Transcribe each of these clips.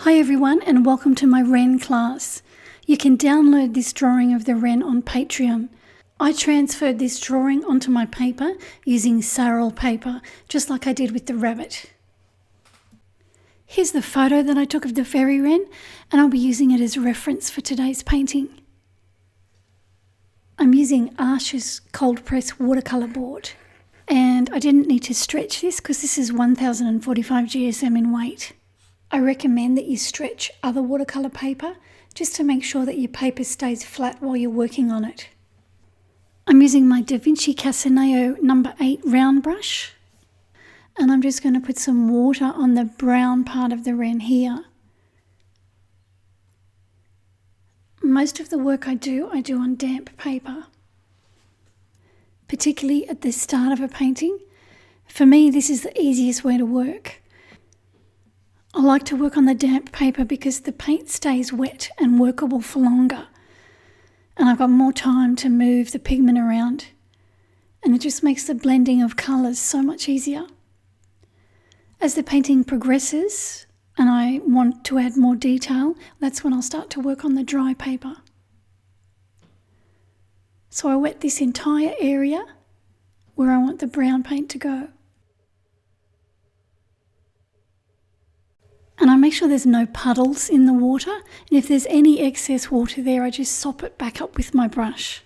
Hi everyone and welcome to my Wren class. You can download this drawing of the Wren on Patreon. I transferred this drawing onto my paper using Saril paper, just like I did with the rabbit. Here's the photo that I took of the fairy wren, and I'll be using it as a reference for today's painting. I'm using Arches cold press watercolour board, and I didn't need to stretch this because this is 1045 GSM in weight. I recommend that you stretch other watercolour paper just to make sure that your paper stays flat while you're working on it. I'm using my Da Vinci Casineo number 8 round brush, and I'm just going to put some water on the brown part of the wren here. Most of the work I do on damp paper, particularly at the start of a painting. For me, this is the easiest way to work. I like to work on the damp paper because the paint stays wet and workable for longer, and I've got more time to move the pigment around, and it just makes the blending of colours so much easier. As the painting progresses and I want to add more detail, that's when I'll start to work on the dry paper. So I wet this entire area where I want the brown paint to go. And I make sure there's no puddles in the water, and if there's any excess water there, I just sop it back up with my brush.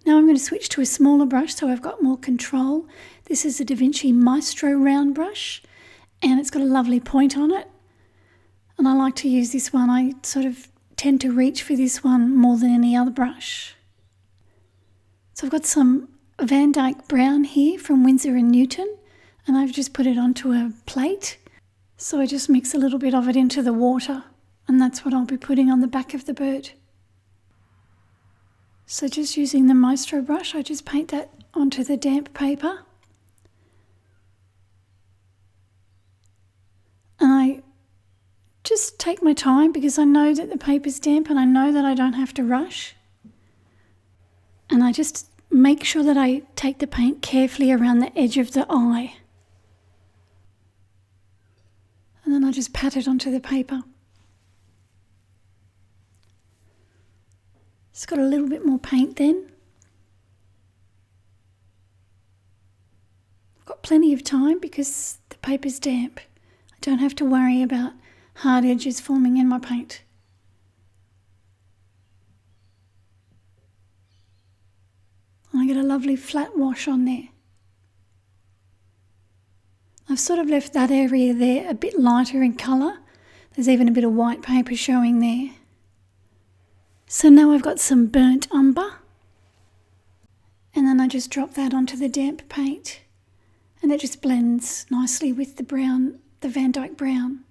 Now I'm going to switch to a smaller brush so I've got more control. This is a Da Vinci Maestro round brush, and it's got a lovely point on it. And I like to use this one. I sort of tend to reach for this one more than any other brush. So I've got some Van Dyke Brown here from Winsor & Newton, and I've just put it onto a plate. So I just mix a little bit of it into the water, and that's what I'll be putting on the back of the bird. So just using the Maestro brush, I just paint that onto the damp paper. And I just take my time because I know that the paper's damp and I know that I don't have to rush. And I just make sure that I take the paint carefully around the edge of the eye. And then I just pat it onto the paper. It's got a little bit more paint then. I've got plenty of time because the paper's damp. I don't have to worry about hard edges forming in my paint. And I get a lovely flat wash on there. I've sort of left that area there a bit lighter in colour. There's even a bit of white paper showing there. So now I've got some burnt umber, and then I just drop that onto the damp paint, and it just blends nicely with the brown, the Van Dyke Brown.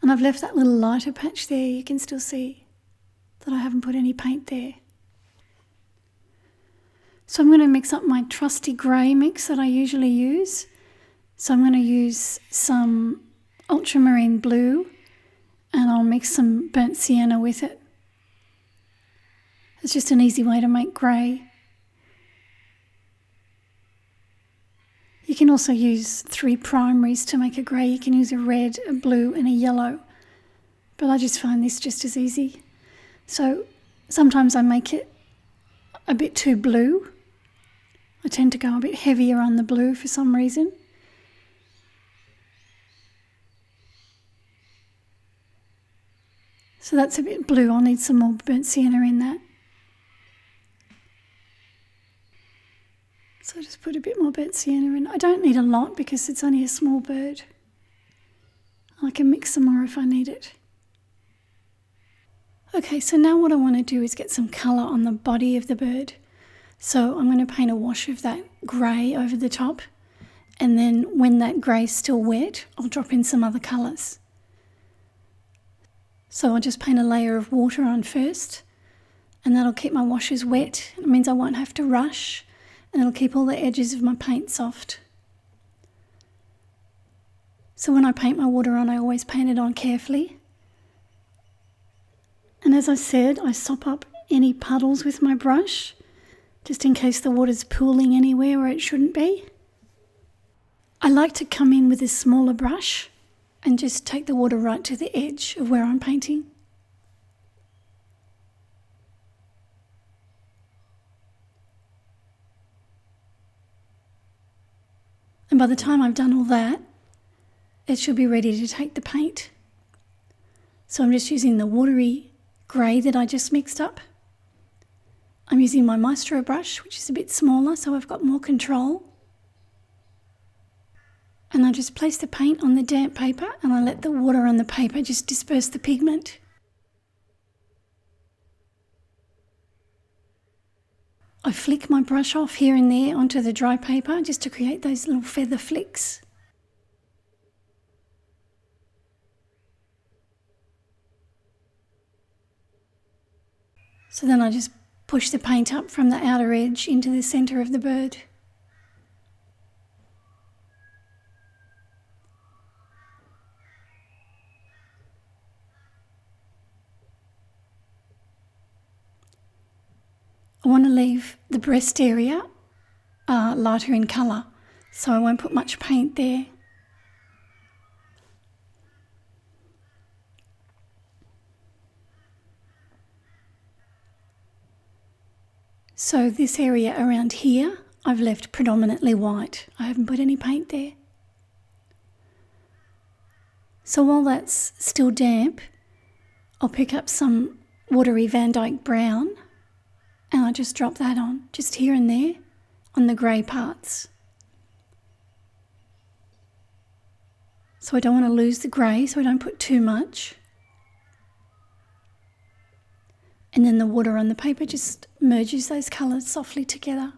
And I've left that little lighter patch there. You can still see that I haven't put any paint there. So I'm going to mix up my trusty grey mix that I usually use. So I'm going to use some ultramarine blue, and I'll mix some burnt sienna with it. It's just an easy way to make grey. You can also use 3 primaries to make a grey. You can use a red, a blue and a yellow, but I just find this just as easy. So sometimes I make it a bit too blue. I tend to go a bit heavier on the blue for some reason. So that's a bit blue. I'll need some more burnt sienna in that. So I just put a bit more burnt sienna in. I don't need a lot because it's only a small bird. I can mix some more if I need it. Okay, so now what I want to do is get some colour on the body of the bird. So I'm going to paint a wash of that grey over the top, and then when that grey's still wet, I'll drop in some other colours. So I'll just paint a layer of water on first, and that'll keep my washes wet. It means I won't have to rush, and it'll keep all the edges of my paint soft. So when I paint my water on, I always paint it on carefully. And as I said, I sop up any puddles with my brush, just in case the water's pooling anywhere where it shouldn't be. I like to come in with a smaller brush and just take the water right to the edge of where I'm painting. And by the time I've done all that, it should be ready to take the paint. So I'm just using the watery grey that I just mixed up. I'm using my Maestro brush, which is a bit smaller, so I've got more control. And I just place the paint on the damp paper and I let the water on the paper just disperse the pigment. I flick my brush off here and there onto the dry paper just to create those little feather flicks. So then I just push the paint up from the outer edge into the centre of the bird. I want to leave the breast area lighter in colour, so I won't put much paint there. So this area around here, I've left predominantly white. I haven't put any paint there. So while that's still damp, I'll pick up some watery Van Dyke brown and I just drop that on, just here and there, on the grey parts. So I don't want to lose the grey, so I don't put too much. And then the water on the paper just merges those colours softly together.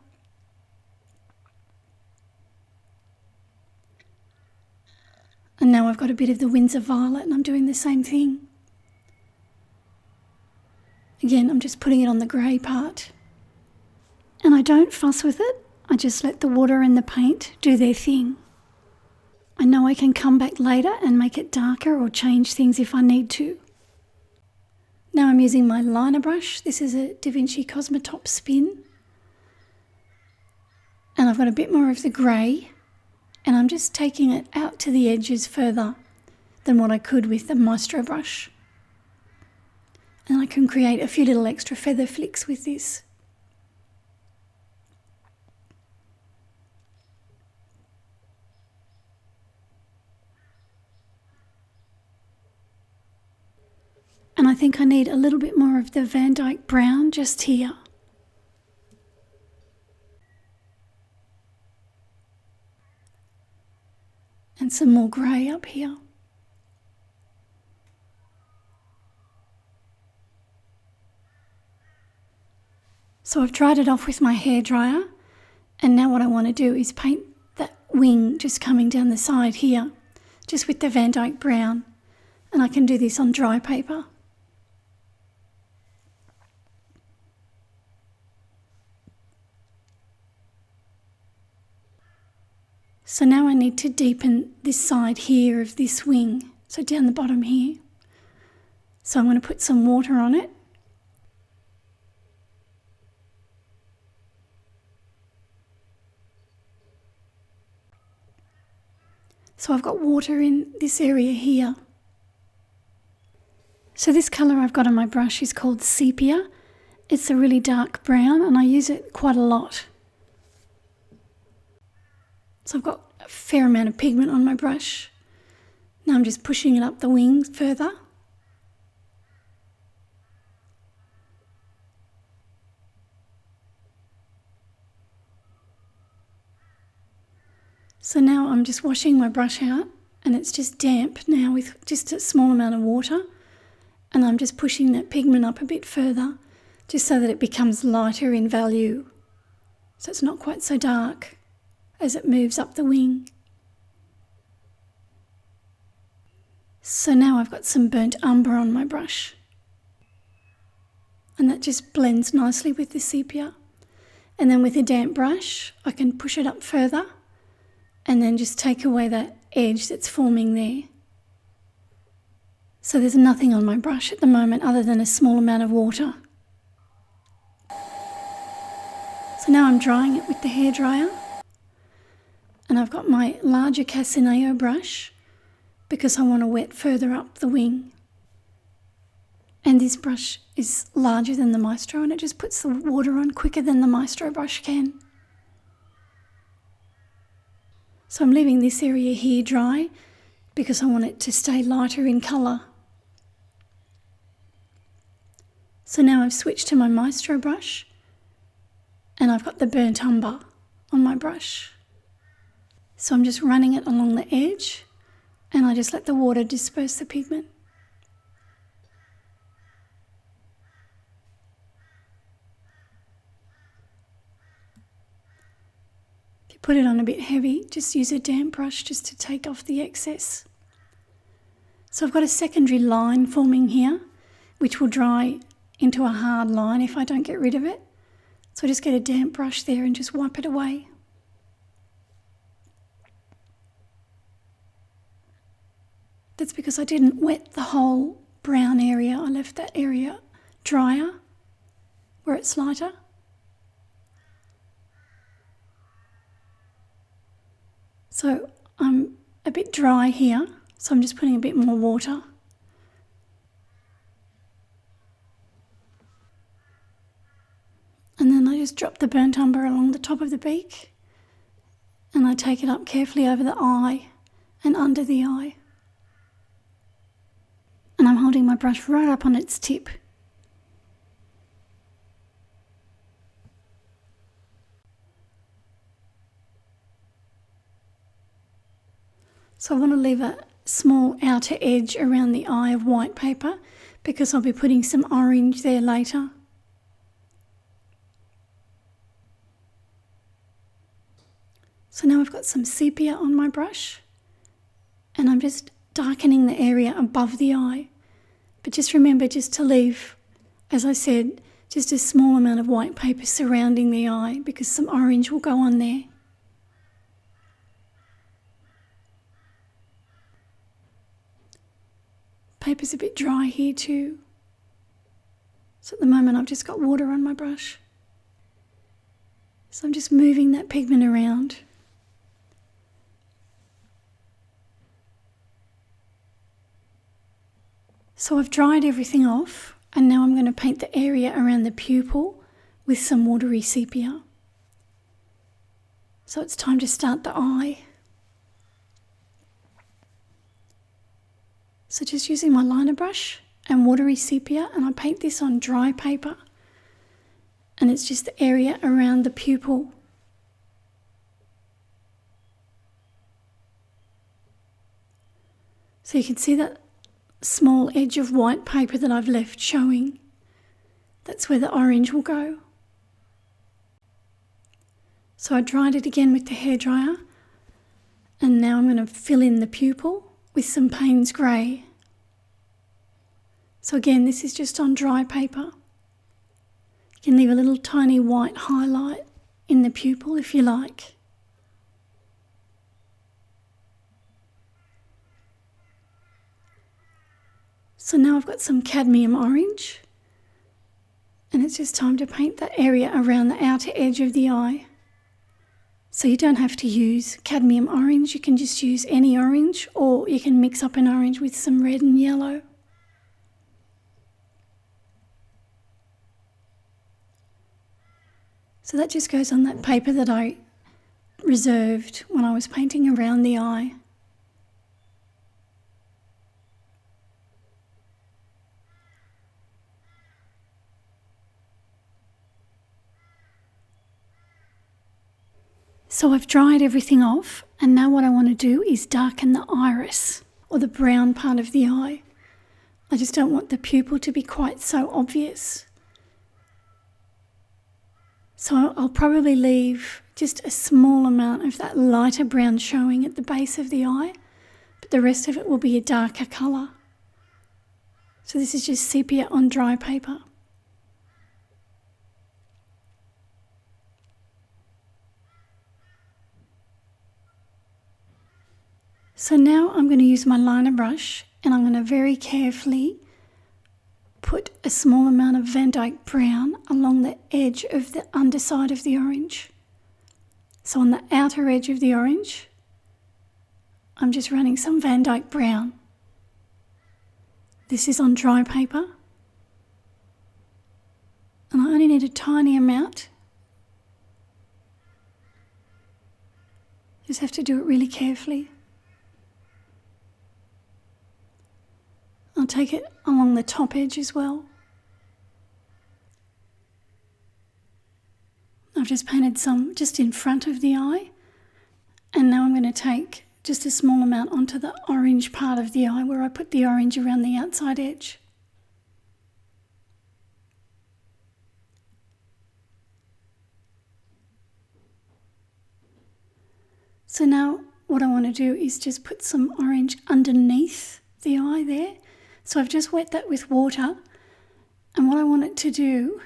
And now I've got a bit of the Windsor Violet and I'm doing the same thing. Again, I'm just putting it on the grey part. And I don't fuss with it, I just let the water and the paint do their thing. I know I can come back later and make it darker or change things if I need to. Now I'm using my liner brush. This is a Da Vinci Cosmotop Spin. And I've got a bit more of the grey and I'm just taking it out to the edges further than what I could with the Maestro brush. And I can create a few little extra feather flicks with this. And I think I need a little bit more of the Van Dyke brown just here. And some more grey up here. So I've dried it off with my hairdryer, and now what I want to do is paint that wing just coming down the side here, just with the Van Dyke brown. And I can do this on dry paper. So now I need to deepen this side here of this wing, so down the bottom here. So I'm going to put some water on it. So I've got water in this area here. So this colour I've got on my brush is called Sepia. It's a really dark brown and I use it quite a lot. So I've got a fair amount of pigment on my brush. Now I'm just pushing it up the wings further. So now I'm just washing my brush out and it's just damp now with just a small amount of water, and I'm just pushing that pigment up a bit further just so that it becomes lighter in value, so it's not quite so dark as it moves up the wing. So now I've got some burnt umber on my brush and that just blends nicely with the sepia. And then with a damp brush I can push it up further and then just take away that edge that's forming there. So there's nothing on my brush at the moment other than a small amount of water. So now I'm drying it with the hairdryer, and I've got my larger Casineo brush because I want to wet further up the wing. And this brush is larger than the Maestro, and it just puts the water on quicker than the Maestro brush can. So I'm leaving this area here dry because I want it to stay lighter in colour. So now I've switched to my Maestro brush and I've got the burnt umber on my brush. So I'm just running it along the edge and I just let the water disperse the pigment. If you put it on a bit heavy, just use a damp brush just to take off the excess. So I've got a secondary line forming here, which will dry into a hard line if I don't get rid of it. So I just get a damp brush there and just wipe it away. That's because I didn't wet the whole brown area. I left that area drier where it's lighter. So I'm a bit dry here, so I'm just putting a bit more water. And then I just drop the burnt umber along the top of the beak and I take it up carefully over the eye and under the eye. And I'm holding my brush right up on its tip. So I want to leave a small outer edge around the eye of white paper because I'll be putting some orange there later. So now I've got some sepia on my brush and I'm just darkening the area above the eye. But just remember just to leave, as I said, just a small amount of white paper surrounding the eye because some orange will go on there. Paper's a bit dry here too. So at the moment I've just got water on my brush. So I'm just moving that pigment around. So I've dried everything off and now I'm going to paint the area around the pupil with some watery sepia. So it's time to start the eye. So just using my liner brush and watery sepia, and I paint this on dry paper and it's just the area around the pupil. So you can see that small edge of white paper that I've left showing. That's where the orange will go. So I dried it again with the hairdryer and now I'm going to fill in the pupil with some Payne's Grey. So again, this is just on dry paper. You can leave a little tiny white highlight in the pupil if you like. So now I've got some cadmium orange and it's just time to paint that area around the outer edge of the eye. So you don't have to use cadmium orange, you can just use any orange or you can mix up an orange with some red and yellow. So that just goes on that paper that I reserved when I was painting around the eye. So I've dried everything off and now what I want to do is darken the iris or the brown part of the eye. I just don't want the pupil to be quite so obvious. So I'll probably leave just a small amount of that lighter brown showing at the base of the eye, but the rest of it will be a darker colour. So this is just sepia on dry paper. So now I'm going to use my liner brush and I'm going to very carefully put a small amount of Van Dyke brown along the edge of the underside of the orange. So on the outer edge of the orange, I'm just running some Van Dyke Brown. This is on dry paper. And I only need a tiny amount. Just have to do it really carefully. I'll take it along the top edge as well. I've just painted some just in front of the eye, and now I'm going to take just a small amount onto the orange part of the eye where I put the orange around the outside edge. So now what I want to do is just put some orange underneath the eye there. So I've just wet that with water, and what I want it to do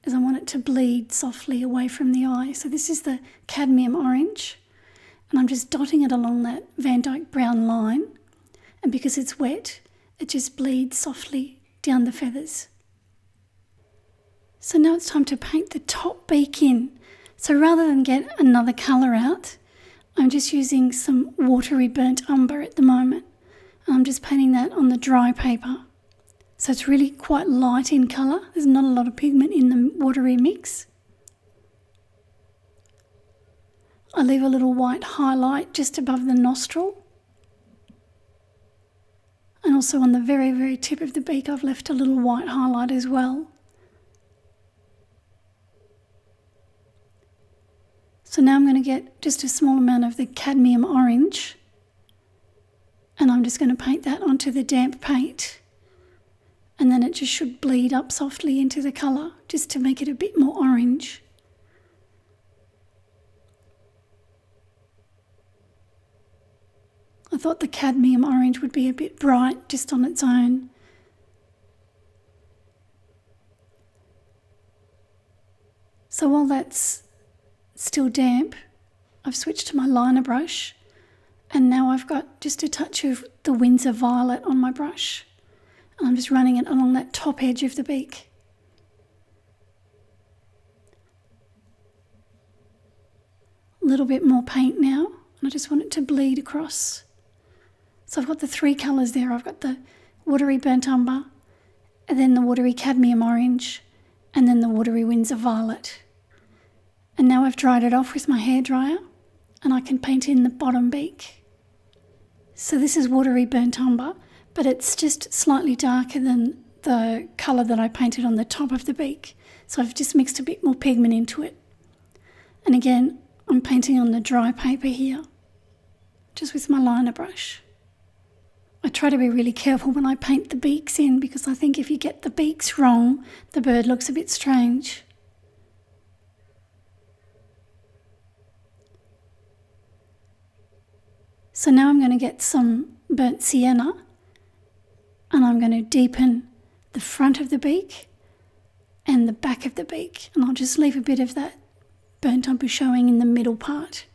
is I want it to bleed softly away from the eye. So this is the cadmium orange, and I'm just dotting it along that Van Dyke Brown line, and because it's wet, it just bleeds softly down the feathers. So now it's time to paint the top beak in. So rather than get another colour out, I'm just using some watery burnt umber at the moment. I'm just painting that on the dry paper. So it's really quite light in colour. There's not a lot of pigment in the watery mix. I leave a little white highlight just above the nostril. And also on the very, very tip of the beak, I've left a little white highlight as well. So now I'm going to get just a small amount of the cadmium orange, and I'm just going to paint that onto the damp paint. And then it just should bleed up softly into the colour, just to make it a bit more orange. I thought the cadmium orange would be a bit bright just on its own. So while that's still damp, I've switched to my liner brush, and now I've got just a touch of the Windsor Violet on my brush. And I'm just running it along that top edge of the beak. A little bit more paint now, and I just want it to bleed across. So I've got the three colours there. I've got the watery burnt umber, and then the watery cadmium orange, and then the watery Windsor Violet. And now I've dried it off with my hairdryer, and I can paint in the bottom beak. So this is watery burnt umber, but it's just slightly darker than the colour that I painted on the top of the beak. So I've just mixed a bit more pigment into it. And again, I'm painting on the dry paper here, just with my liner brush. I try to be really careful when I paint the beaks in, because I think if you get the beaks wrong, the bird looks a bit strange. So now I'm going to get some burnt sienna, and I'm going to deepen the front of the beak and the back of the beak, and I'll just leave a bit of that burnt umber showing in the middle part.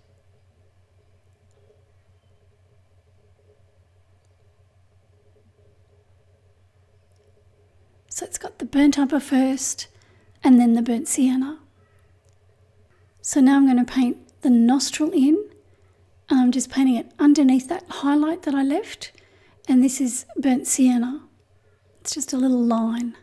So it's got the burnt umber first and then the burnt sienna. So now I'm going to paint the nostril in, and I'm just painting it underneath that highlight that I left. And this is burnt sienna. It's just a little line.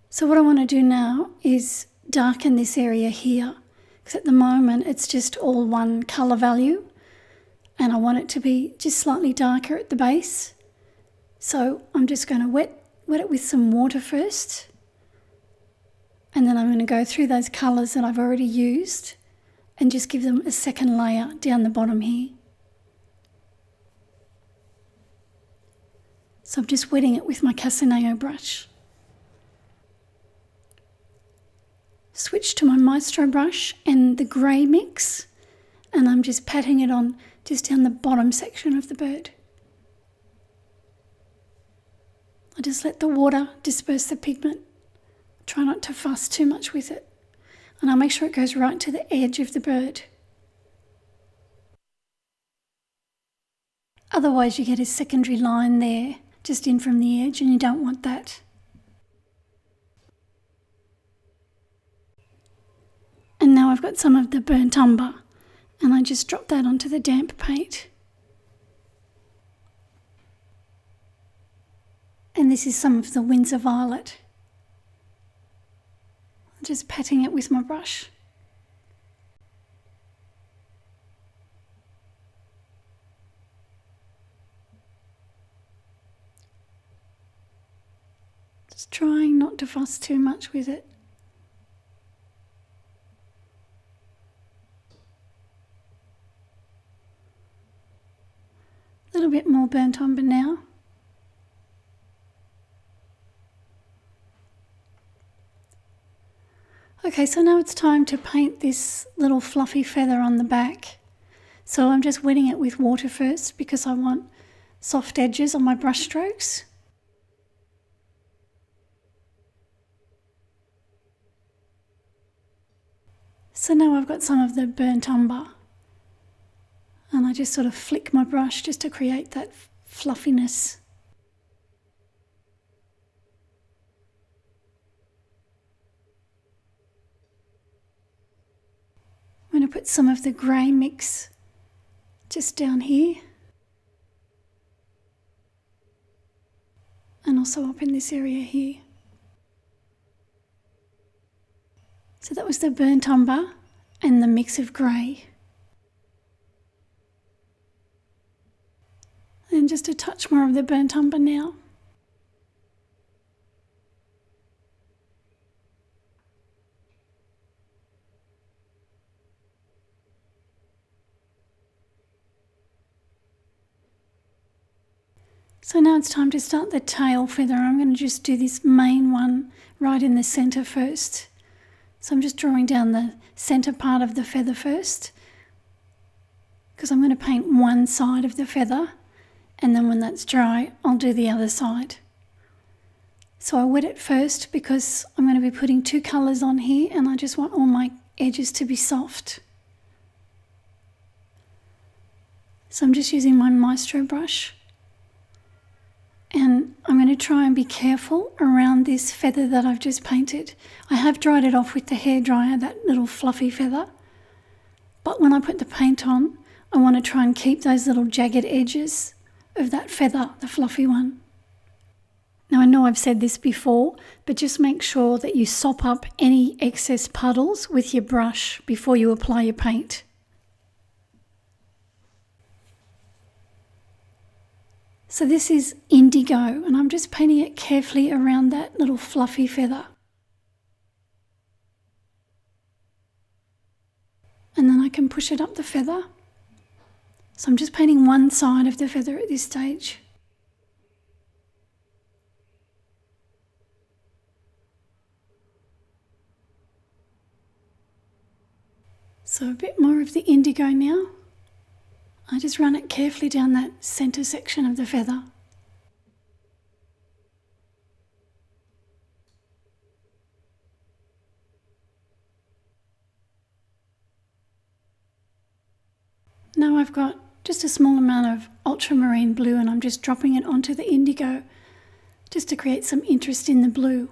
So what I want to do now is darken this area here, because at the moment it's just all one colour value, and I want it to be just slightly darker at the base. So I'm just going to wet it with some water first, and then I'm going to go through those colours that I've already used and just give them a second layer down the bottom here. So I'm just wetting it with my Casaneo brush. Switch to my Maestro brush and the grey mix, and I'm just patting it on just down the bottom section of the bird. I just let the water disperse the pigment. Try not to fuss too much with it. And I'll make sure it goes right to the edge of the bird. Otherwise you get a secondary line there, just in from the edge, and you don't want that. now I've got some of the burnt umber and I just drop that onto the damp paint. And this is some of the Windsor Violet. I'm just patting it with my brush. Just trying not to fuss too much with it. A little bit more burnt umber now. Okay, so now it's time to paint this little fluffy feather on the back. So I'm just wetting it with water first because I want soft edges on my brush strokes. So now I've got some of the burnt umber and I just sort of flick my brush just to create that fluffiness. I'm going to put some of the grey mix just down here and also up in this area here. So that was the burnt umber and the mix of grey. And just a touch more of the burnt umber now. So now it's time to start the tail feather. I'm going to just do this main one right in the centre first. So I'm just drawing down the centre part of the feather first because I'm going to paint one side of the feather and then when that's dry I'll do the other side. So I wet it first because I'm going to be putting two colours on here and I just want all my edges to be soft. So I'm just using my Maestro brush and I'm going to try and be careful around this feather that I've just painted. I have dried it off with the hairdryer, that little fluffy feather, but when I put the paint on I want to try and keep those little jagged edges of that feather, the fluffy one. Now I know I've said this before, but just make sure that you sop up any excess puddles with your brush before you apply your paint. So this is indigo and I'm just painting it carefully around that little fluffy feather. And then I can push it up the feather. So I'm just painting one side of the feather at this stage. So a bit more of the indigo now. I just run it carefully down that centre section of the feather. Now I've got just a small amount of ultramarine blue and I'm just dropping it onto the indigo just to create some interest in the blue.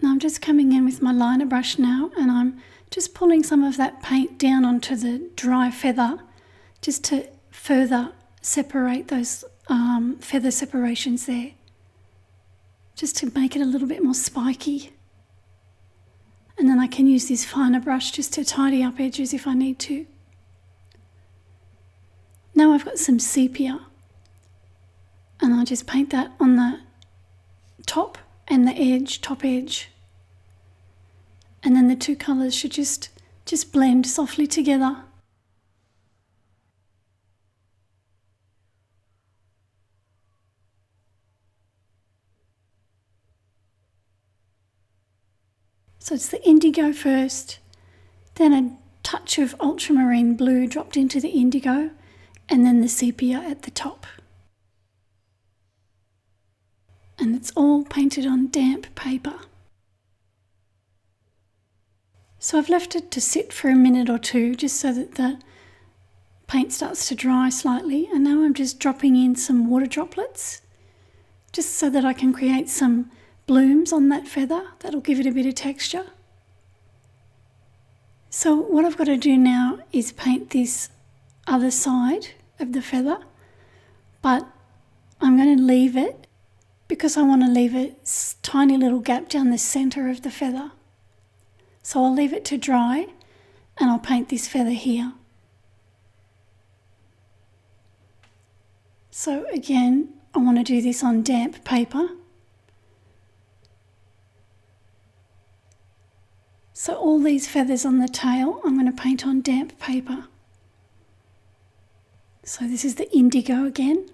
Now I'm just coming in with my liner brush now and I'm just pulling some of that paint down onto the dry feather just to further separate those feather separations there, just to make it a little bit more spiky. And then I can use this finer brush just to tidy up edges if I need to. Now I've got some sepia and I'll just paint that on the top and the edge, top edge. And then the two colours should just blend softly together. So it's the indigo first, then a touch of ultramarine blue dropped into the indigo, and then the sepia at the top. And it's all painted on damp paper. So I've left it to sit for a minute or two just so that the paint starts to dry slightly, and now I'm just dropping in some water droplets just so that I can create some blooms on that feather. That'll give it a bit of texture. So what I've got to do now is paint this other side of the feather, but I'm going to leave it because I want to leave a tiny little gap down the centre of the feather. So I'll leave it to dry and I'll paint this feather here. So again, I want to do this on damp paper. So all these feathers on the tail, I'm going to paint on damp paper. So this is the indigo again.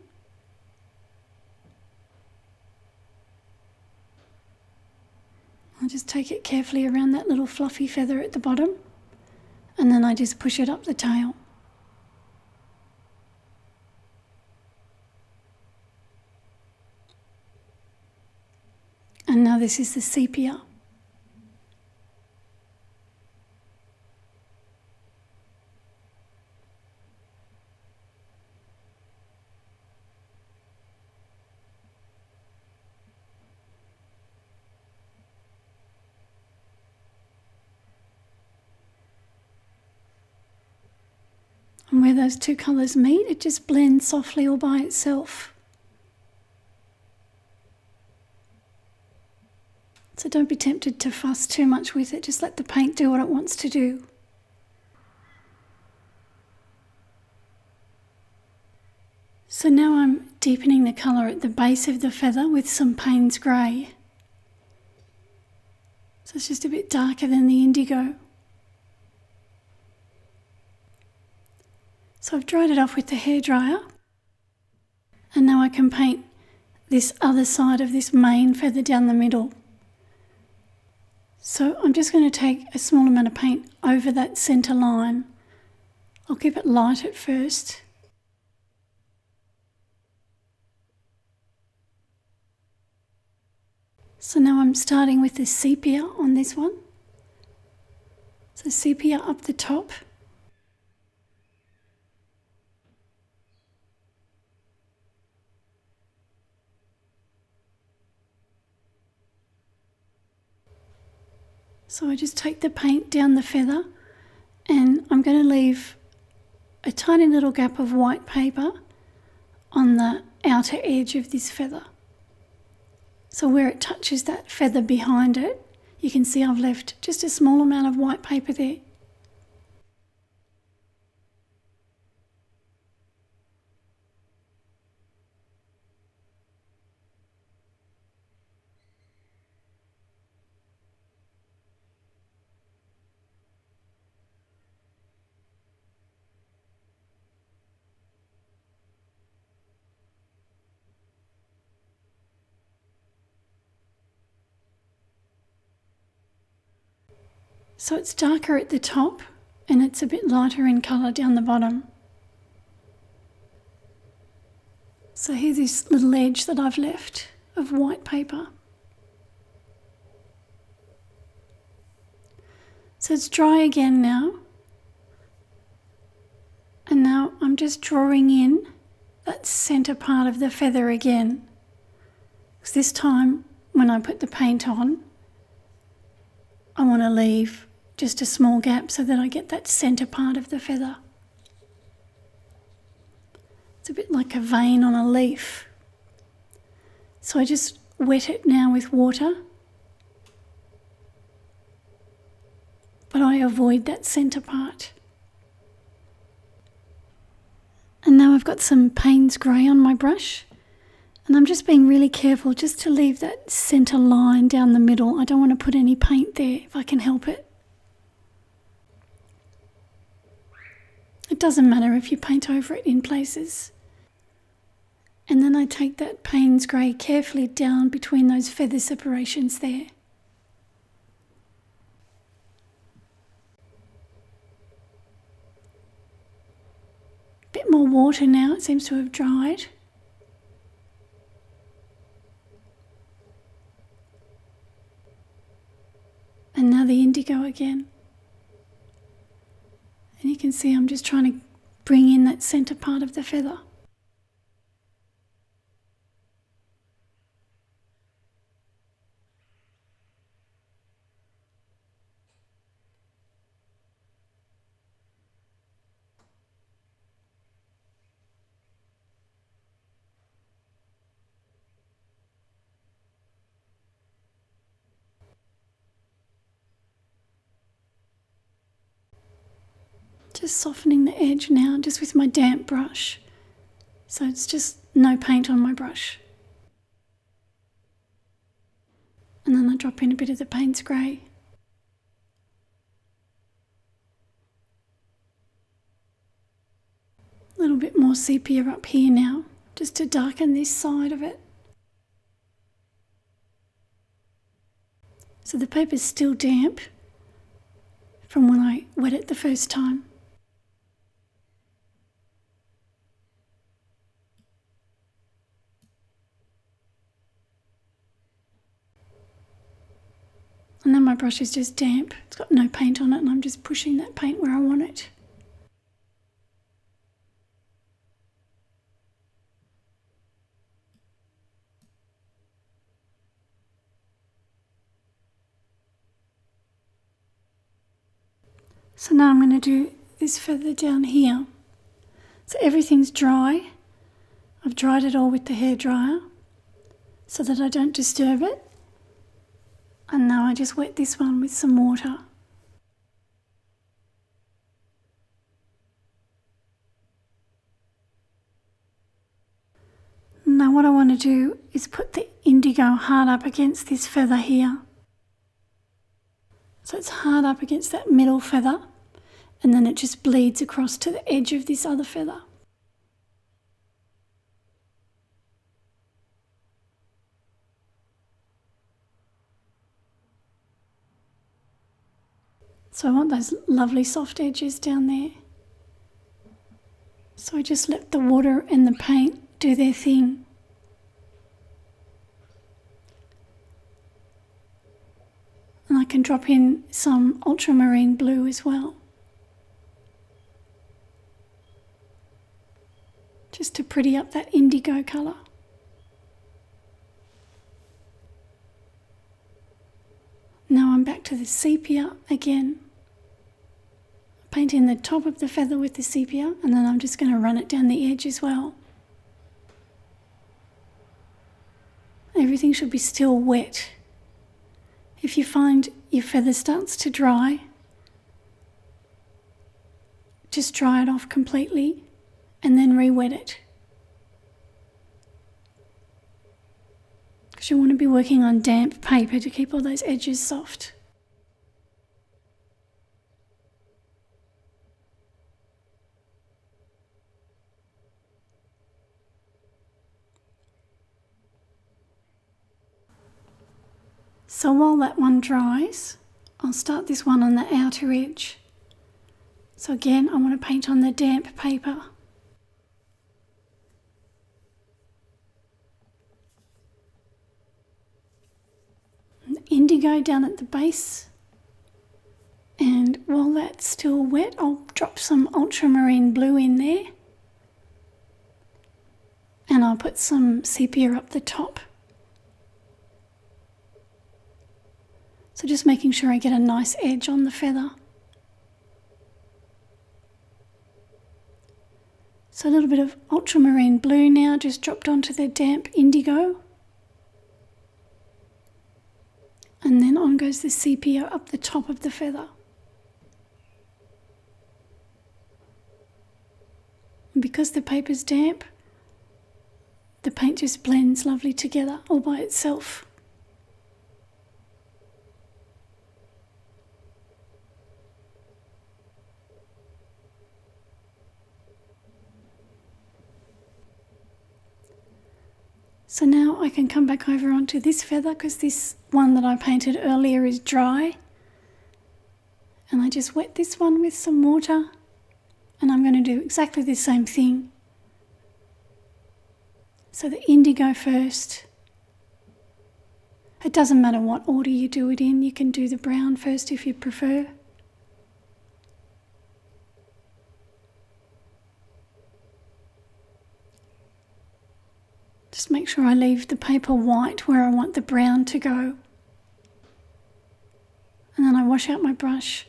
I'll just take it carefully around that little fluffy feather at the bottom, and then I just push it up the tail. And now this is the sepia. And where those two colours meet, it just blends softly all by itself. So don't be tempted to fuss too much with it, just let the paint do what it wants to do. So now I'm deepening the colour at the base of the feather with some Payne's Grey. So it's just a bit darker than the indigo. So I've dried it off with the hairdryer, and now I can paint this other side of this main feather down the middle. So I'm just going to take a small amount of paint over that centre line. I'll keep it light at first. So now I'm starting with the sepia on this one. So sepia up the top. So I just take the paint down the feather, and I'm going to leave a tiny little gap of white paper on the outer edge of this feather. So where it touches that feather behind it, you can see I've left just a small amount of white paper there. So it's darker at the top and it's a bit lighter in colour down the bottom. So here's this little edge that I've left of white paper. So it's dry again now. And now I'm just drawing in that centre part of the feather again. Because this time when I put the paint on, I want to leave just a small gap so that I get that centre part of the feather. It's a bit like a vein on a leaf. So I just wet it now with water, but I avoid that centre part. And now I've got some Payne's Grey on my brush, and I'm just being really careful just to leave that centre line down the middle. I don't want to put any paint there if I can help it. It doesn't matter if you paint over it in places. And then I take that Payne's Grey carefully down between those feather separations there. Bit more water now, it seems to have dried. And now the indigo again. And you can see I'm just trying to bring in that centre part of the feather. Just softening the edge now, just with my damp brush. So it's just no paint on my brush. And then I drop in a bit of the Payne's Grey. A little bit more sepia up here now, just to darken this side of it. So the paper's still damp from when I wet it the first time. And then my brush is just damp, it's got no paint on it, and I'm just pushing that paint where I want it. So now I'm going to do this feather down here. So everything's dry. I've dried it all with the hairdryer so that I don't disturb it. And now I just wet this one with some water. Now what I want to do is put the indigo hard up against this feather here. So it's hard up against that middle feather, and then it just bleeds across to the edge of this other feather. So I want those lovely soft edges down there. So I just let the water and the paint do their thing. And I can drop in some ultramarine blue as well, just to pretty up that indigo colour. Now I'm back to the sepia again. Paint in the top of the feather with the sepia, and then I'm just going to run it down the edge as well. Everything should be still wet. If you find your feather starts to dry, just dry it off completely and then re-wet it. Because you want to be working on damp paper to keep all those edges soft. So while that one dries, I'll start this one on the outer edge. So again, I want to paint on the damp paper. And indigo down at the base. And while that's still wet, I'll drop some ultramarine blue in there. And I'll put some sepia up the top. So just making sure I get a nice edge on the feather. So a little bit of ultramarine blue now just dropped onto the damp indigo. And then on goes the sepia up the top of the feather. And because the paper's damp, the paint just blends lovely together all by itself. So now I can come back over onto this feather because this one that I painted earlier is dry. And I just wet this one with some water, and I'm going to do exactly the same thing. So the indigo first. It doesn't matter what order you do it in, you can do the brown first if you prefer. Just make sure I leave the paper white where I want the brown to go. And then I wash out my brush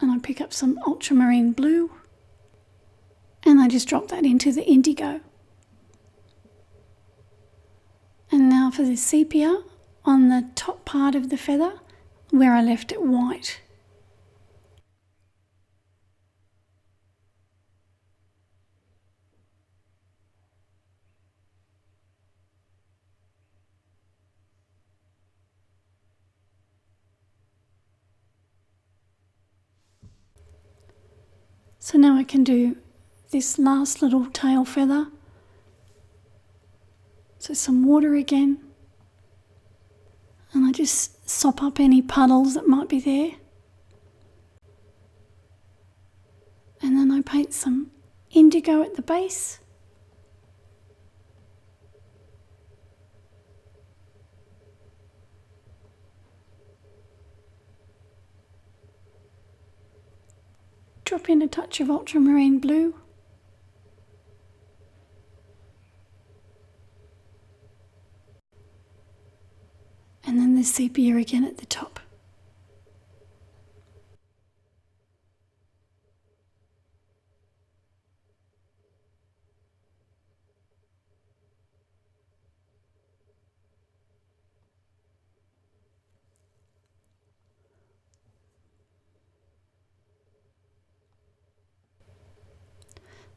and I pick up some ultramarine blue and I just drop that into the indigo. And now for the sepia on the top part of the feather where I left it white. So now I can do this last little tail feather. So some water again. And I just sop up any puddles that might be there. And then I paint some indigo at the base. Drop in a touch of ultramarine blue. And then the sepia again at the top.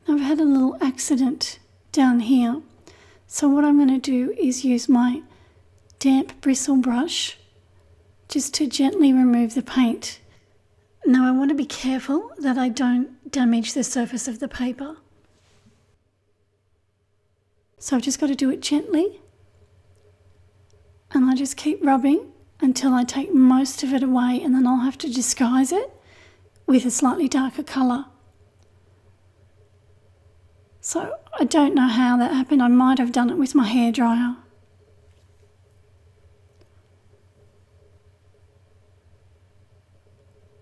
I've had a little accident down here, so what I'm going to do is use my damp bristle brush just to gently remove the paint. Now I want to be careful that I don't damage the surface of the paper. So I've just got to do it gently, and I just keep rubbing until I take most of it away, and then I'll have to disguise it with a slightly darker colour. So I don't know how that happened. I might have done it with my hairdryer.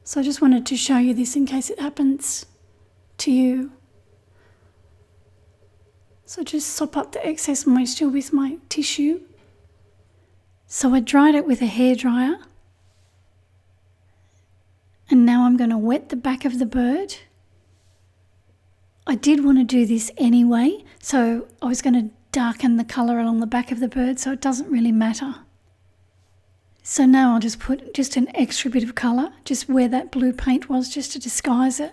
So I just wanted to show you this in case it happens to you. So just sop up the excess moisture with my tissue. So I dried it with a hairdryer. And now I'm going to wet the back of the bird. I did want to do this anyway, so I was going to darken the colour along the back of the bird, so it doesn't really matter. So now I'll just put just an extra bit of colour, just where that blue paint was, just to disguise it.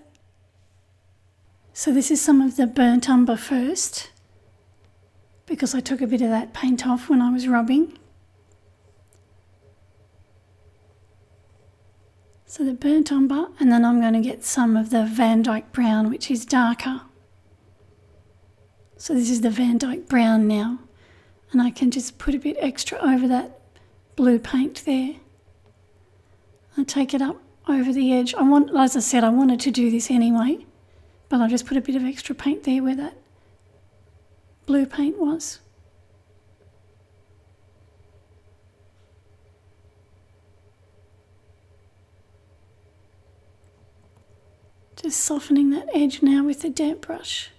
So this is some of the burnt umber first, because I took a bit of that paint off when I was rubbing. So the burnt umber, and then I'm going to get some of the Van Dyke brown, which is darker. So this is the Van Dyke brown now, and I can just put a bit extra over that blue paint there. I take it up over the edge. As I said, I wanted to do this anyway, but I'll just put a bit of extra paint there where that blue paint was. Just softening that edge now with the damp brush.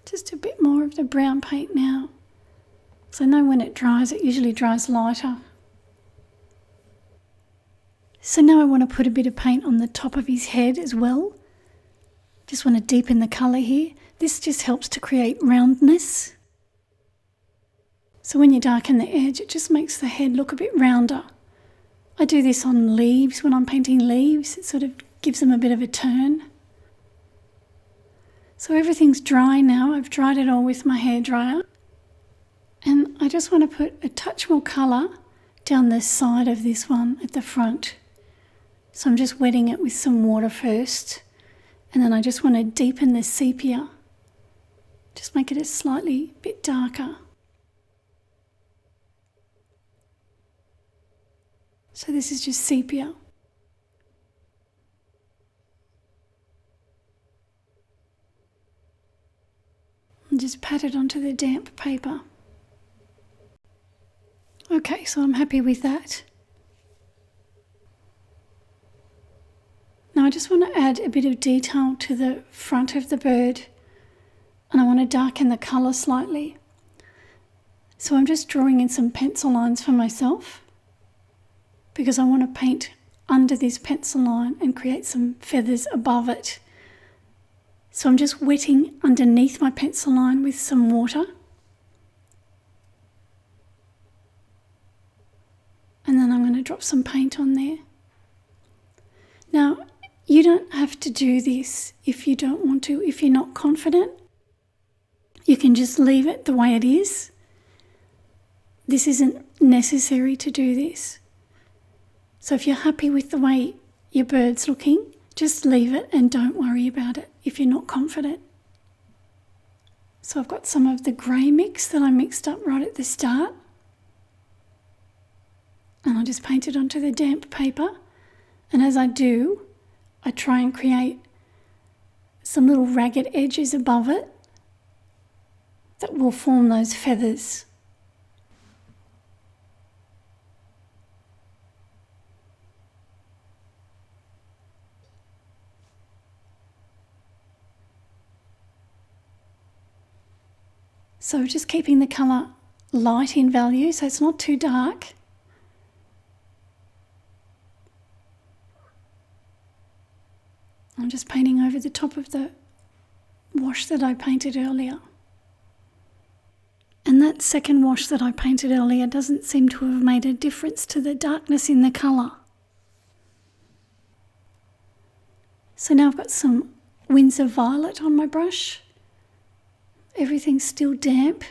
Just a bit more of the brown paint now. So I know when it dries, it usually dries lighter. So now I want to put a bit of paint on the top of his head as well. Just want to deepen the colour here. This just helps to create roundness. So when you darken the edge, it just makes the head look a bit rounder. I do this on leaves when I'm painting leaves. It sort of gives them a bit of a turn. So everything's dry now. I've dried it all with my hairdryer. And I just want to put a touch more colour down the side of this one at the front. So I'm just wetting it with some water first. And then I just want to deepen the sepia. Just make it a slightly bit darker. So this is just sepia. And just pat it onto the damp paper. Okay, so I'm happy with that. Now I just want to add a bit of detail to the front of the bird, and I want to darken the colour slightly. So I'm just drawing in some pencil lines for myself because I want to paint under this pencil line and create some feathers above it. So I'm just wetting underneath my pencil line with some water. And then I'm going to drop some paint on there. Now, you don't have to do this if you don't want to. If you're not confident, you can just leave it the way it is. This isn't necessary to do this. So if you're happy with the way your bird's looking, just leave it and don't worry about it if you're not confident. So I've got some of the grey mix that I mixed up right at the start. And I just paint it onto the damp paper. And as I do, I try and create some little ragged edges above it that will form those feathers. So just keeping the colour light in value, so it's not too dark. I'm just painting over the top of the wash that I painted earlier. And that second wash that I painted earlier doesn't seem to have made a difference to the darkness in the colour. So now I've got some Windsor Violet on my brush. Everything's still damp.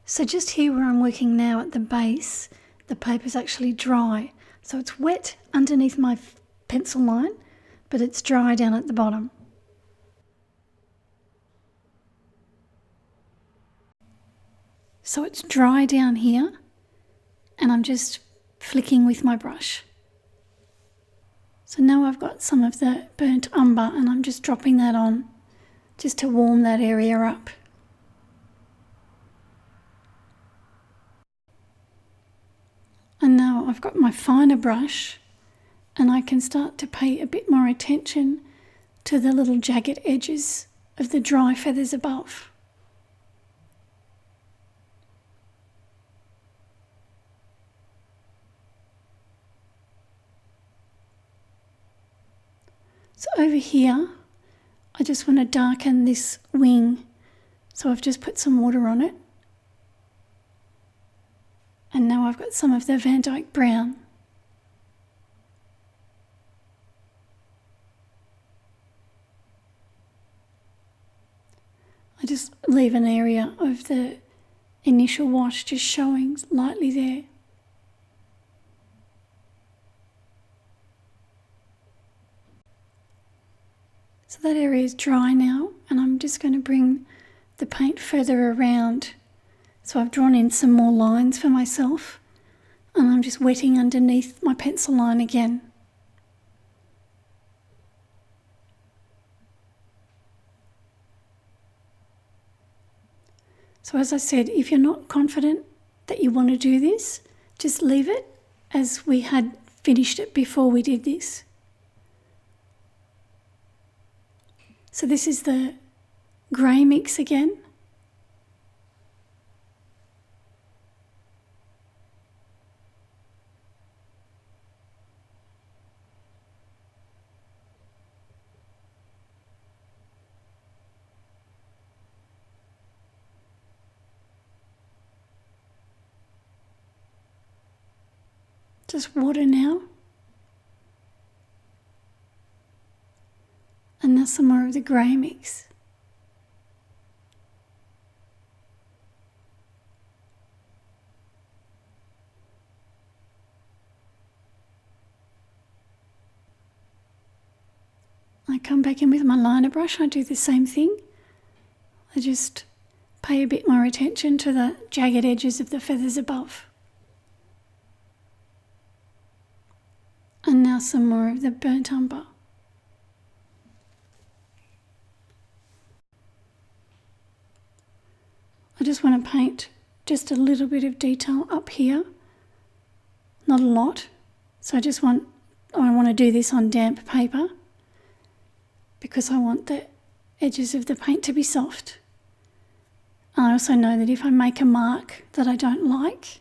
So just here where I'm working now at the base, the paper's actually dry. So it's wet underneath my pencil line, but it's dry down at the bottom. So it's dry down here, and I'm just flicking with my brush. So now I've got some of the burnt umber, and I'm just dropping that on just to warm that area up. And now I've got my finer brush, and I can start to pay a bit more attention to the little jagged edges of the dry feathers above. So over here, I just want to darken this wing. So I've just put some water on it. And now I've got some of the Van Dyke brown. I just leave an area of the initial wash just showing lightly there. So that area is dry now, and I'm just going to bring the paint further around. So I've drawn in some more lines for myself, and I'm just wetting underneath my pencil line again. So as I said, if you're not confident that you want to do this, just leave it as we had finished it before we did this. So this is the grey mix again. Just water now. And now some more of the grey mix. I come back in with my liner brush, I do the same thing. I just pay a bit more attention to the jagged edges of the feathers above. And now some more of the burnt umber. just want to paint just a little bit of detail up here, not a lot. So I want to do this on damp paper because I want the edges of the paint to be soft. I also know that if I make a mark that I don't like,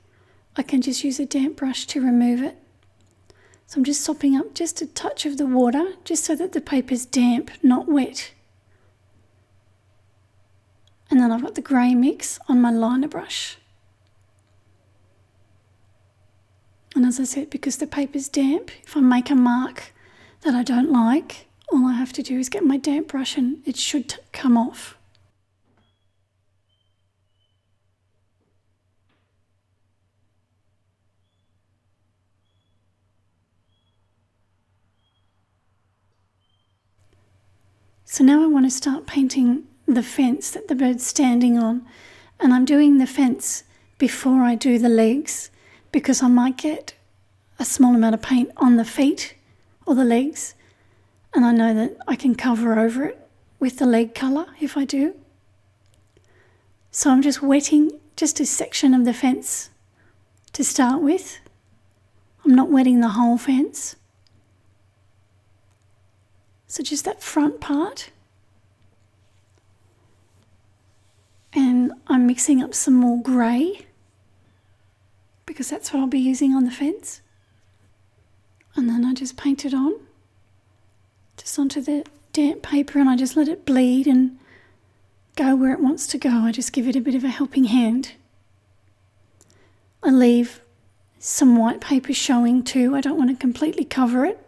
I can just use a damp brush to remove it. So I'm just sopping up just a touch of the water, just so that the paper's damp, not wet. And then I've got the grey mix on my liner brush. And as I said, because the paper's damp, if I make a mark that I don't like, all I have to do is get my damp brush and it should come off. So now I want to start painting the fence that the bird's standing on, and I'm doing the fence before I do the legs because I might get a small amount of paint on the feet or the legs, and I know that I can cover over it with the leg colour if I do. So I'm just wetting just a section of the fence to start with. I'm not wetting the whole fence. So just that front part. And I'm mixing up some more grey because that's what I'll be using on the fence. And then I just paint it on, just onto the damp paper, and I just let it bleed and go where it wants to go. I just give it a bit of a helping hand. I leave some white paper showing too. I don't want to completely cover it.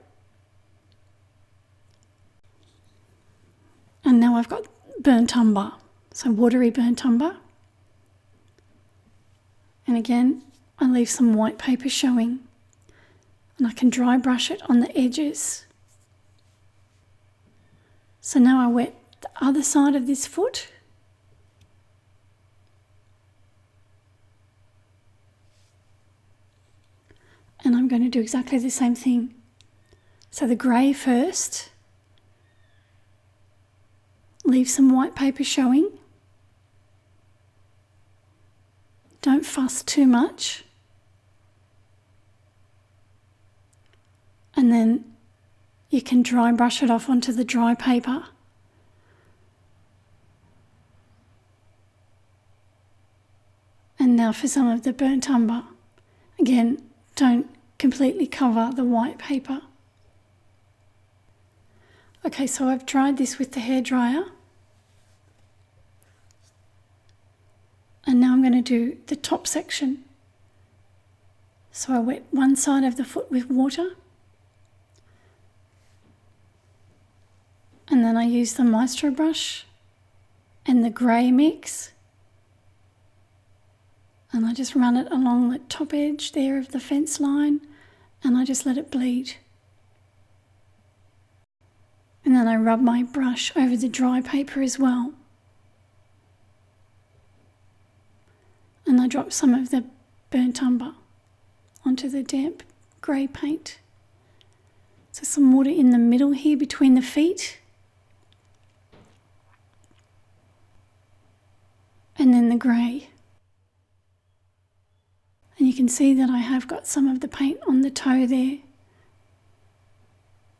And now I've got burnt umber, so watery burnt umber. And again, I leave some white paper showing, and I can dry brush it on the edges. So now I wet the other side of this foot. And I'm going to do exactly the same thing. So the grey first. Leave some white paper showing. Don't fuss too much. And then you can dry brush it off onto the dry paper. And now for some of the burnt umber. Again, don't completely cover the white paper. Okay, so I've dried this with the hairdryer. And now I'm going to do the top section. So I wet one side of the foot with water. And then I use the Maestro brush and the grey mix. And I just run it along the top edge there of the fence line, and I just let it bleed. And then I rub my brush over the dry paper as well. And I drop some of the burnt umber onto the damp grey paint. So some water in the middle here between the feet. And then the grey. And you can see that I have got some of the paint on the toe there.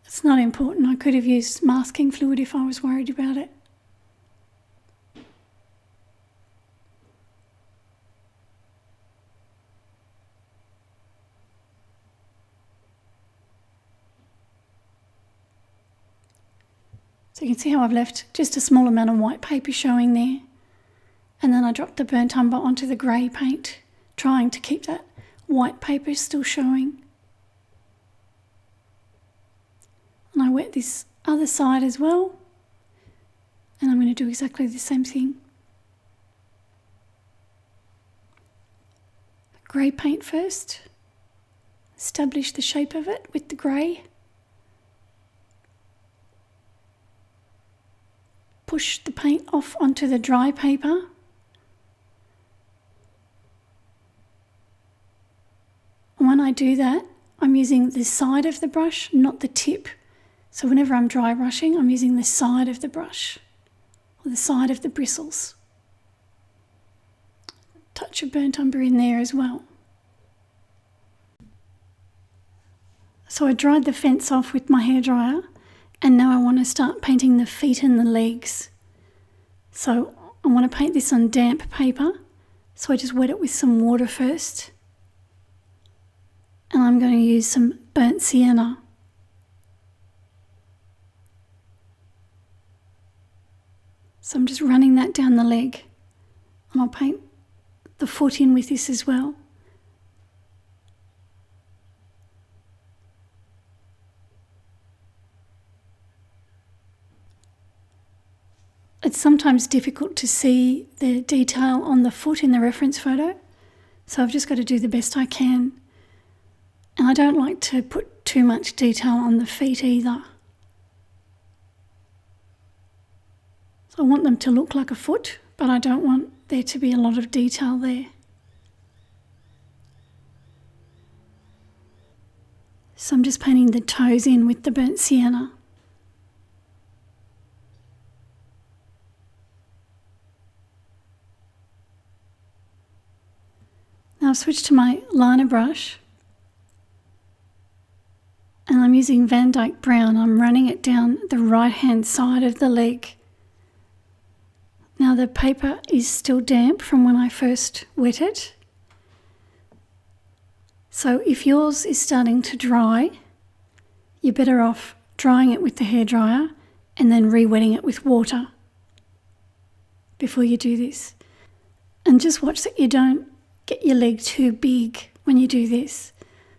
It's not important. I could have used masking fluid if I was worried about it. So you can see how I've left just a small amount of white paper showing there. And then I drop the burnt umber onto the grey paint, trying to keep that white paper still showing. And I wet this other side as well. And I'm going to do exactly the same thing. Grey paint first. Establish the shape of it with the grey. Push the paint off onto the dry paper. And when I do that, I'm using the side of the brush, not the tip. So whenever I'm dry brushing, I'm using the side of the brush, or the side of the bristles. touch of burnt umber in there as well. So I dried the fence off with my hairdryer, and now I want to start painting the feet and the legs. So I want to paint this on damp paper, so I just wet it with some water first. And I'm going to use some burnt sienna. So I'm just running that down the leg, and I'll paint the foot in with this as well. It's sometimes difficult to see the detail on the foot in the reference photo, so I've just got to do the best I can. And I don't like to put too much detail on the feet either. So I want them to look like a foot, but I don't want there to be a lot of detail there. So I'm just painting the toes in with the burnt sienna. Now I've switched to my liner brush, and I'm using Van Dyke Brown. I'm running it down the right hand side of the leg. Now the paper is still damp from when I first wet it. So if yours is starting to dry, you're better off drying it with the hairdryer and then re-wetting it with water before you do this. And just watch that you don't get your leg too big when you do this.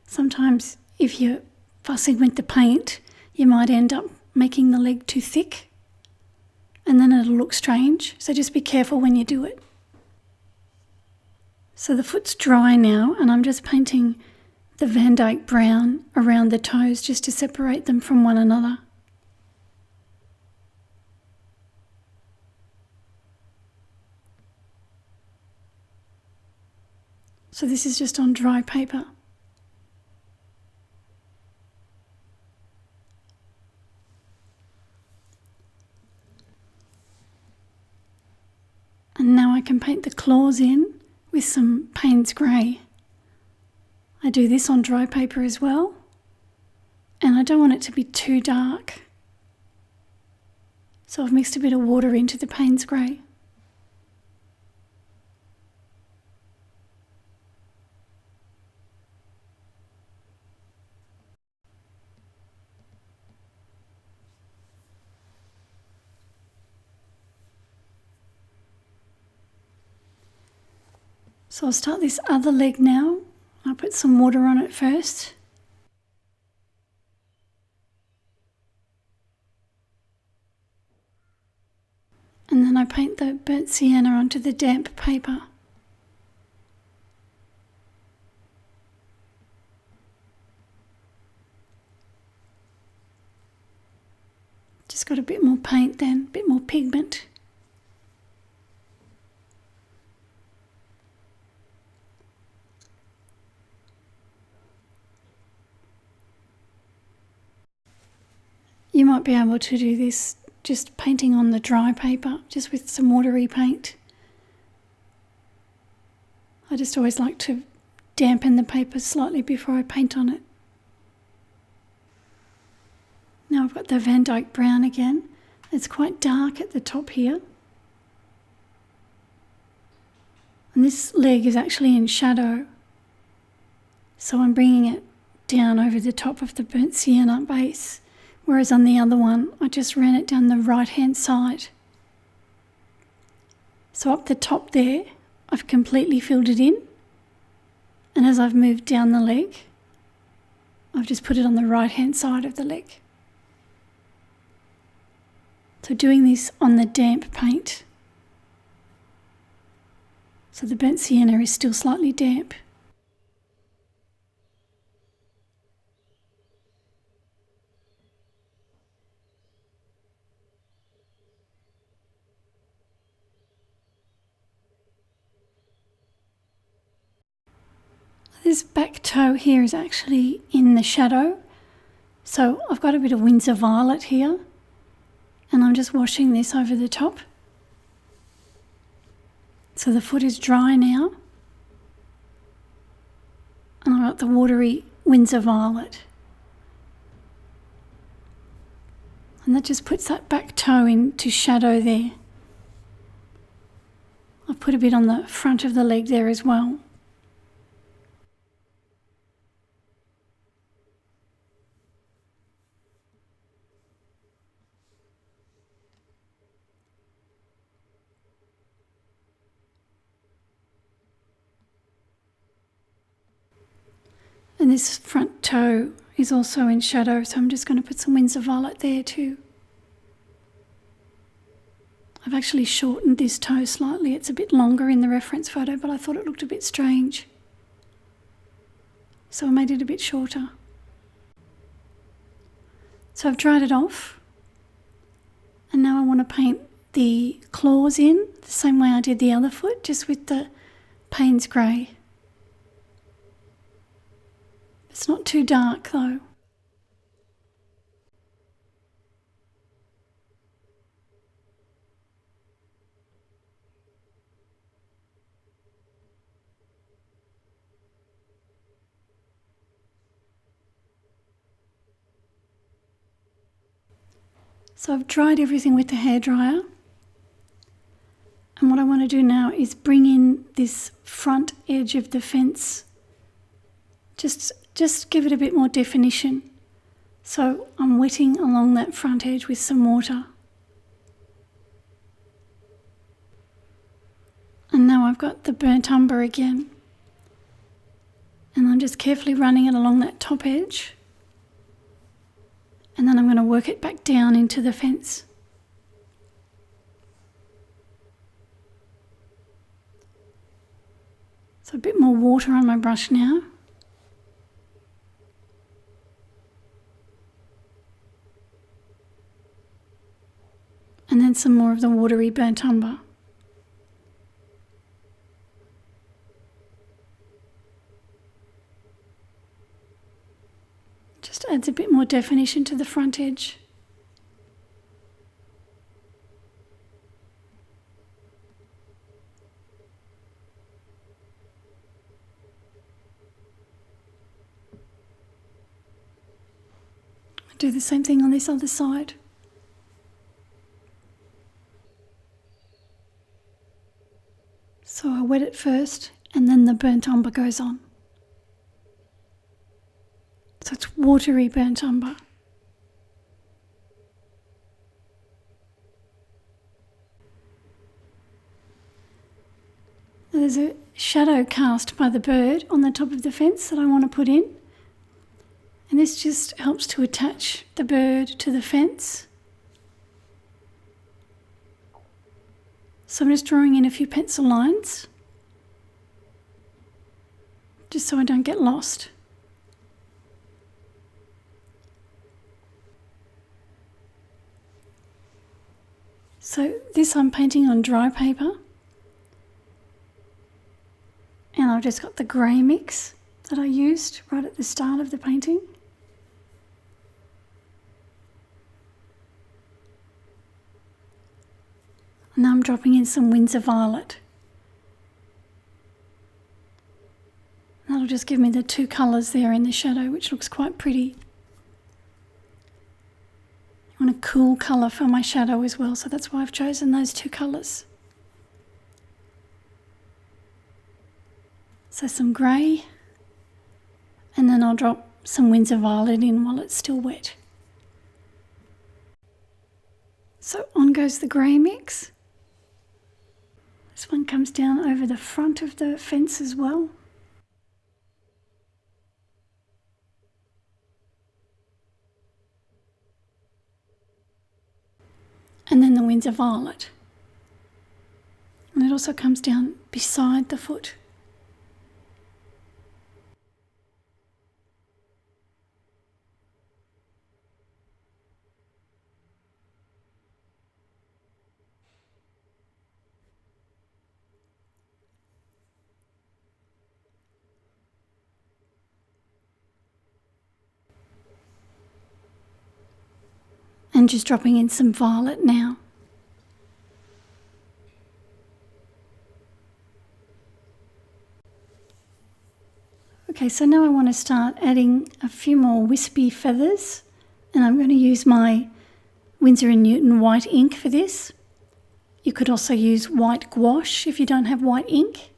Sometimes if you're fussing with the paint, you might end up making the leg too thick, and then it'll look strange. So just be careful when you do it. So the foot's dry now, and I'm just painting the Van Dyke Brown around the toes just to separate them from one another. So this is just on dry paper. And now I can paint the claws in with some Payne's Grey. I do this on dry paper as well, and I don't want it to be too dark. So I've mixed a bit of water into the Payne's Grey. So I'll start this other leg now. I'll put some water on it first. And then I paint the burnt sienna onto the damp paper. Just got a bit more paint then, a bit more pigment. You might be able to do this just painting on the dry paper, just with some watery paint. I just always like to dampen the paper slightly before I paint on it. Now I've got the Van Dyke Brown again. It's quite dark at the top here. And this leg is actually in shadow. So I'm bringing it down over the top of the burnt sienna base. Whereas on the other one, I just ran it down the right-hand side. So up the top there, I've completely filled it in. And as I've moved down the leg, I've just put it on the right-hand side of the leg. So doing this on the damp paint. So the burnt sienna is still slightly damp. This back toe here is actually in the shadow, so I've got a bit of Windsor Violet here, and I'm just washing this over the top. So the foot is dry now, got the watery Windsor Violet. And that just puts that back toe into shadow there. I've put a bit on the front of the leg there as well. And this front toe is also in shadow, so I'm just going to put some Windsor Violet there too. I've actually shortened this toe slightly. It's a bit longer in the reference photo, but I thought it looked a bit strange. So I made it a bit shorter. So I've dried it off. And now I want to paint the claws in the same way I did the other foot, just with the Payne's grey. It's not too dark though. So I've dried everything with the hairdryer. And what I want to do now is bring in this front edge of the fence. Just give it a bit more definition. So I'm wetting along that front edge with some water. And now I've got the burnt umber again. And I'm just carefully running it along that top edge. And then I'm going to work it back down into the fence. So a bit more water on my brush now. And then some more of the watery burnt umber. Just adds a bit more definition to the front edge. I'll do the same thing on this other side. So I wet it first and then the burnt umber goes on. So it's watery burnt umber. There's a shadow cast by the bird on the top of the fence that I want to put in. And this just helps to attach the bird to the fence. So I'm just drawing in a few pencil lines, just so I don't get lost. So this I'm painting on dry paper, and I've just got the grey mix that I used right at the start of the painting. And now I'm dropping in some Windsor Violet. And that'll just give me the two colours there in the shadow, which looks quite pretty. I want a cool colour for my shadow as well, so that's why I've chosen those two colours. So some grey, and then I'll drop some Windsor Violet in while it's still wet. So on goes the grey mix. This one comes down over the front of the fence as well. And then the Windsor Violet. And it also comes down beside the foot. And just dropping in some violet now. Okay, so now I want to start adding a few more wispy feathers, and I'm going to use my Winsor & Newton white ink for this. You could also use white gouache if you don't have white ink.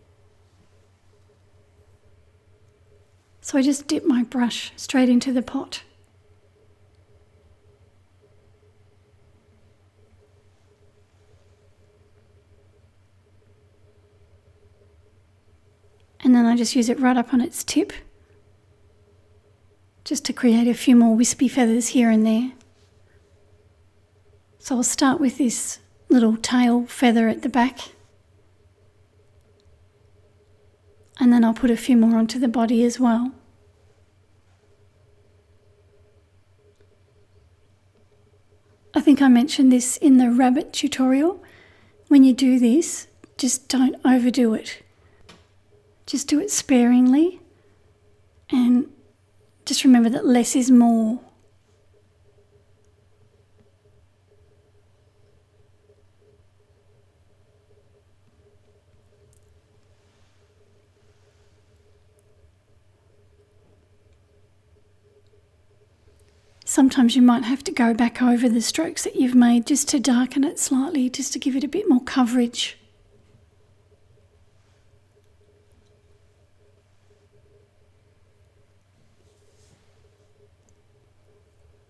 So I just dip my brush straight into the pot. And then I just use it right up on its tip, just to create a few more wispy feathers here and there. So I'll start with this little tail feather at the back, and then I'll put a few more onto the body as well. I think I mentioned this in the rabbit tutorial. When you do this, just don't overdo it. Just do it sparingly, and just remember that less is more. Sometimes you might have to go back over the strokes that you've made just to darken it slightly, just to give it a bit more coverage.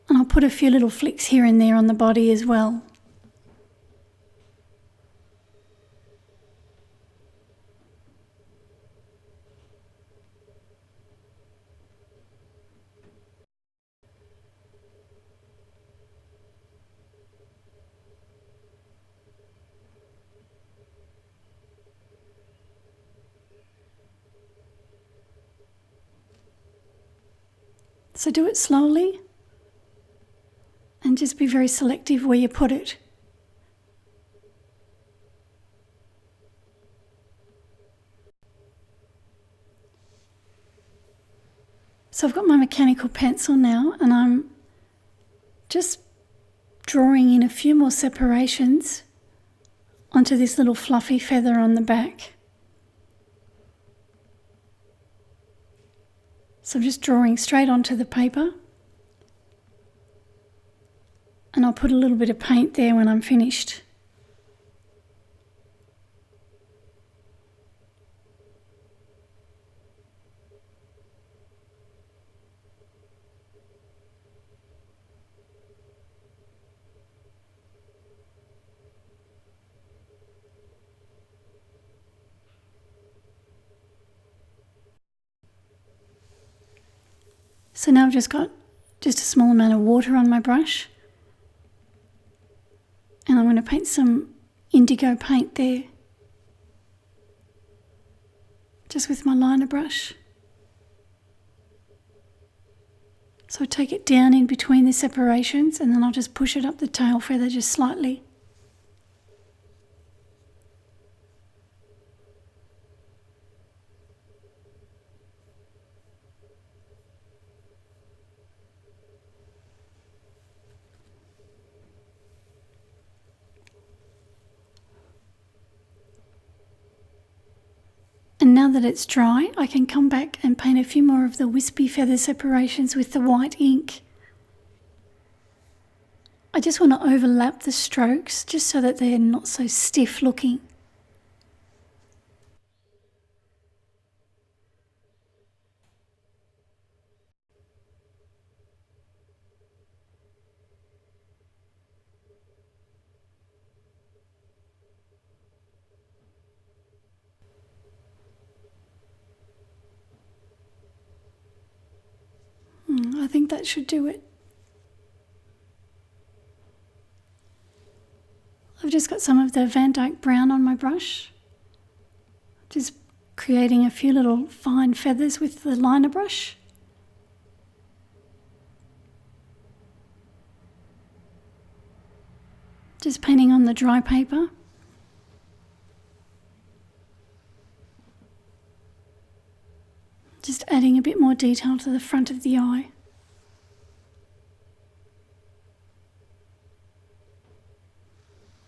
And I'll put a few little flicks here and there on the body as well. So do it slowly and just be very selective where you put it. So I've got my mechanical pencil now, and I'm just drawing in a few more separations onto this little fluffy feather on the back. So I'm just drawing straight onto the paper, and I'll put a little bit of paint there when I'm finished. So now I've just got a small amount of water on my brush, and I'm going to paint some indigo paint there, just with my liner brush. So I take it down in between the separations, and then I'll just push it up the tail feather just slightly. And now that it's dry, I can come back and paint a few more of the wispy feather separations with the white ink. I just want to overlap the strokes just so that they're not so stiff looking. I think that should do it. I've just got some of the Van Dyke brown on my brush, just creating a few little fine feathers with the liner brush. Just painting on the dry paper. Just adding a bit more detail to the front of the eye.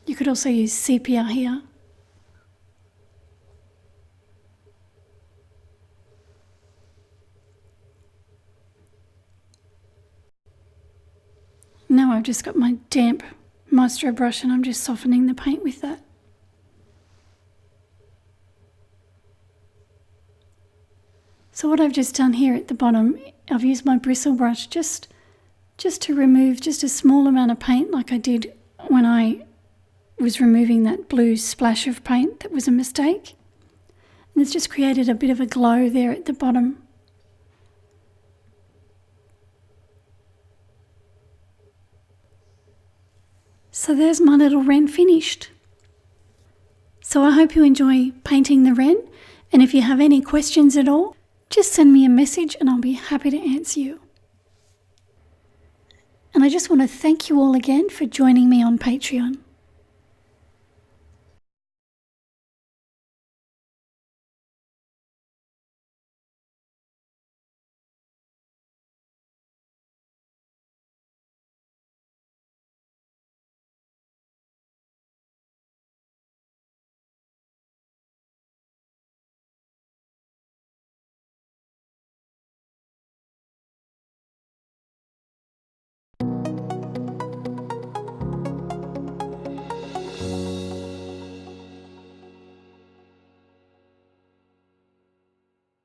You could also use sepia here. I've just got my damp Maestro brush and I'm just softening the paint with that. So what I've just done here at the bottom, I've used my bristle brush just to remove just a small amount of paint like I did when I was removing that blue splash of paint that was a mistake. And it's just created a bit of a glow there at the bottom. So there's my little wren finished. So I hope you enjoy painting the wren, and if you have any questions at all, just send me a message and I'll be happy to answer you. And I just want to thank you all again for joining me on Patreon.